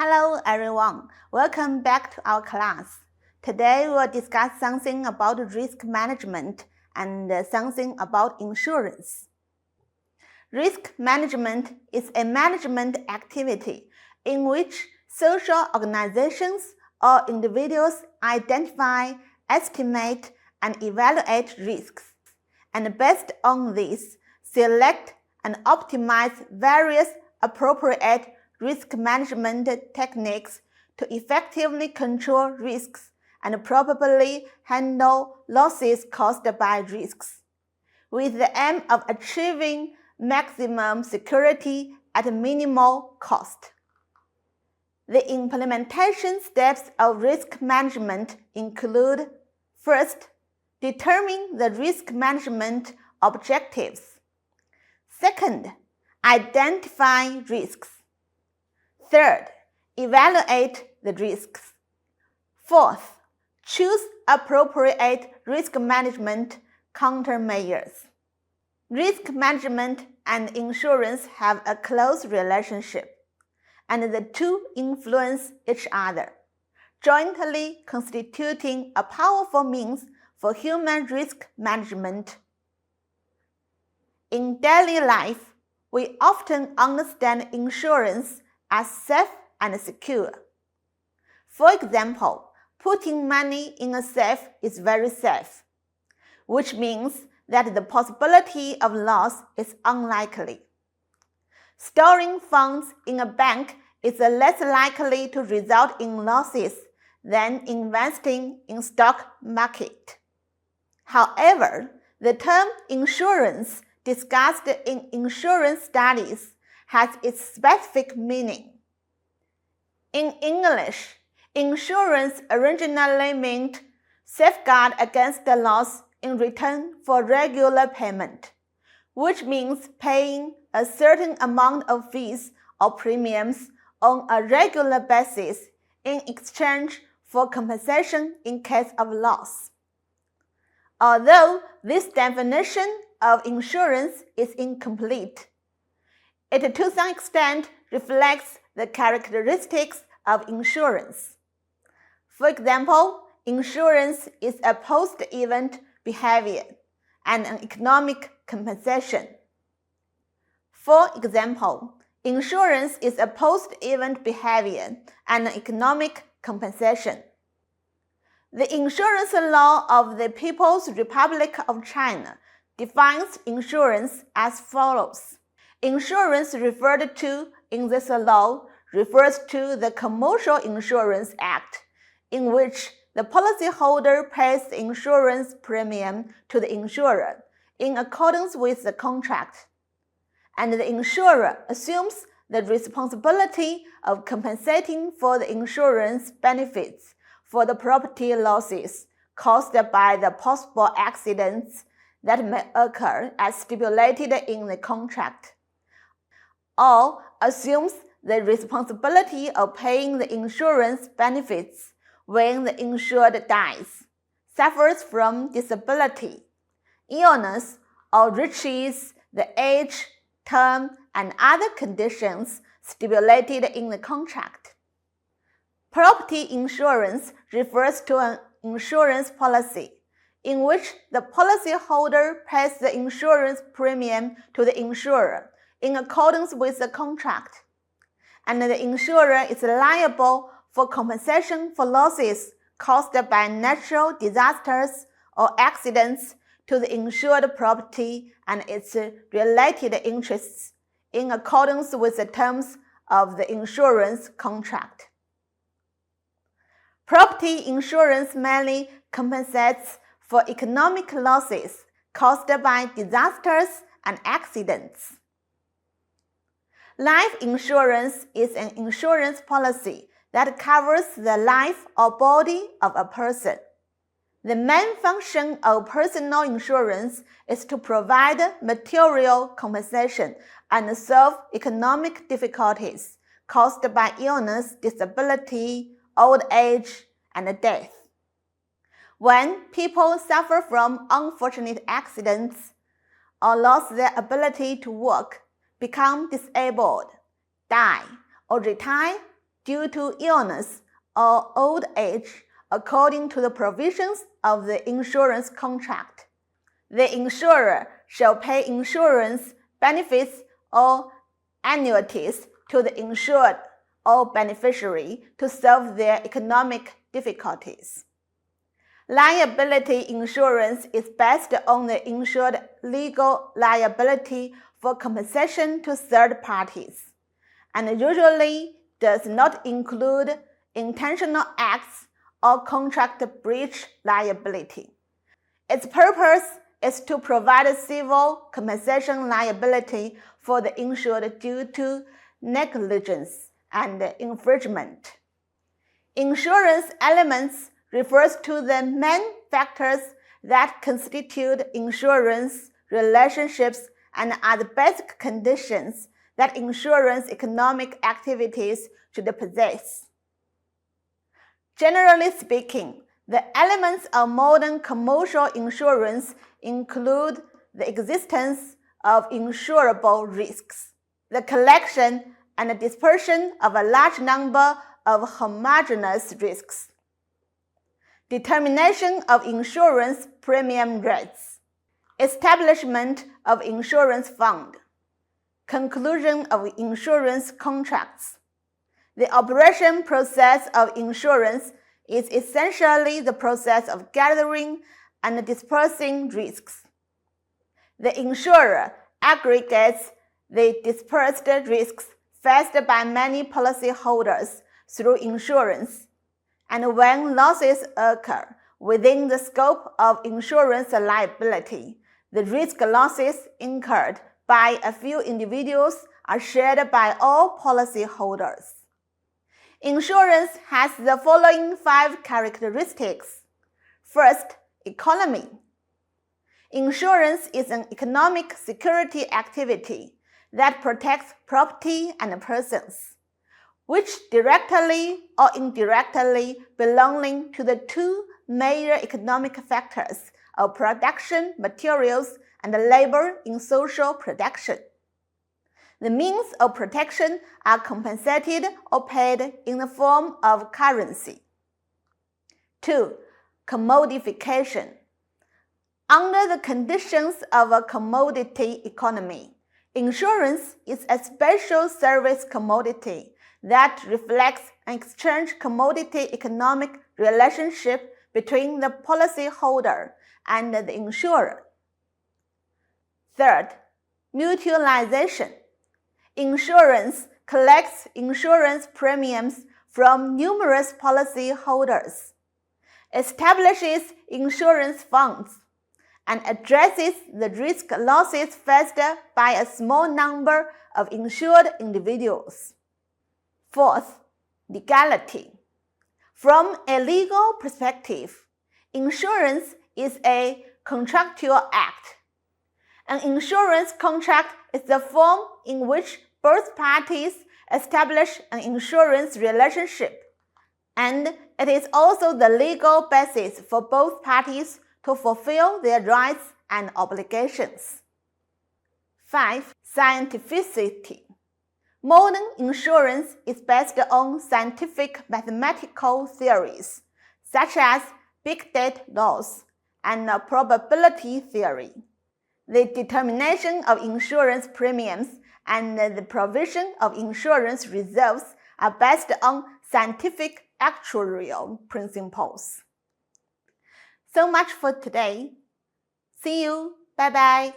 Hello everyone, welcome back to our class. Today we'll discuss something about risk management and something about insurance. Risk management is a management activity in which social organizations or individuals identify, estimate, and evaluate risks, and based on this, select and optimize various appropriate risk management techniques to effectively control risks and properly handle losses caused by risks, with the aim of achieving maximum security at minimal cost. The implementation steps of risk management include: first, determine the risk management objectives. Second, identify risks. Third, evaluate the risks. Fourth, choose appropriate risk management countermeasures. Risk management and insurance have a close relationship, and the two influence each other, jointly constituting a powerful means for human risk management. In daily life, we often understand insurance as safe and secure. For example, putting money in a safe is very safe, which means that the possibility of loss is unlikely. Storing funds in a bank is less likely to result in losses than investing in stock market. However, the term insurance discussed in insurance studies has its specific meaning. In English, insurance originally meant safeguard against the loss in return for regular payment, which means paying a certain amount of fees or premiums on a regular basis in exchange for compensation in case of loss. Although this definition of insurance is incomplete, it to some extent reflects the characteristics of insurance. For example, insurance is a post-event behavior and an economic compensation. For example, insurance is a post-event behavior and an economic compensation. The insurance law of the People's Republic of China defines insurance as follows. Insurance referred to in this law refers to the Commercial Insurance Act, in which the policyholder pays the insurance premium to the insurer in accordance with the contract, and the insurer assumes the responsibility of compensating for the insurance benefits for the property losses caused by the possible accidents that may occur as stipulated in the contract, or assumes the responsibility of paying the insurance benefits when the insured dies, suffers from disability, illness, or reaches the age, term, and other conditions stipulated in the contract. Property insurance refers to an insurance policy in which the policyholder pays the insurance premium to the insurer in accordance with the contract, and the insurer is liable for compensation for losses caused by natural disasters or accidents to the insured property and its related interests in accordance with the terms of the insurance contract. Property insurance mainly compensates for economic losses caused by disasters and accidents. Life insurance is an insurance policy that covers the life or body of a person. The main function of personal insurance is to provide material compensation and solve economic difficulties caused by illness, disability, old age, and death. When people suffer from unfortunate accidents or lose their ability to work, become disabled, die, or retire due to illness or old age according to the provisions of the insurance contract. The insurer shall pay insurance benefits or annuities to the insured or beneficiary to solve their economic difficulties. Liability insurance is based on the insured legal liability for compensation to third parties, and usually does not include intentional acts or contract breach liability. Its purpose is to provide civil compensation liability for the insured due to negligence and infringement. Insurance elements refers to the main factors that constitute insurance relationships and are the basic conditions that insurance economic activities should possess. Generally speaking, the elements of modern commercial insurance include the existence of insurable risks, the collection and dispersion of a large number of homogeneous risks, determination of insurance premium rates, establishment of insurance fund, conclusion of insurance contracts. The operation process of insurance is essentially the process of gathering and dispersing risks. The insurer aggregates the dispersed risks faced by many policyholders through insurance, and when losses occur within the scope of insurance liability, the risk losses incurred by a few individuals are shared by all policyholders. Insurance has the following 5 characteristics. First, economy. Insurance is an economic security activity that protects property and persons, which directly or indirectly belonging to the 2 major economic factors of production materials and labor in social production. The means of protection are compensated or paid in the form of currency. 2. Commodification. Under the conditions of a commodity economy, insurance is a special service commodity that reflects an exchange commodity economic relationship between the policyholder and the insurer. Third, mutualization. Insurance collects insurance premiums from numerous policyholders, establishes insurance funds, and addresses the risk losses faced by a small number of insured individuals. Fourth, legality. From a legal perspective, insurance is a contractual act. An insurance contract is the form in which both parties establish an insurance relationship, and it is also the legal basis for both parties to fulfill their rights and obligations. 5. Scientificity. Modern insurance is based on scientific mathematical theories, such as big data laws and probability theory. The determination of insurance premiums and the provision of insurance reserves are based on scientific actuarial principles. So much for today. See you. Bye-bye.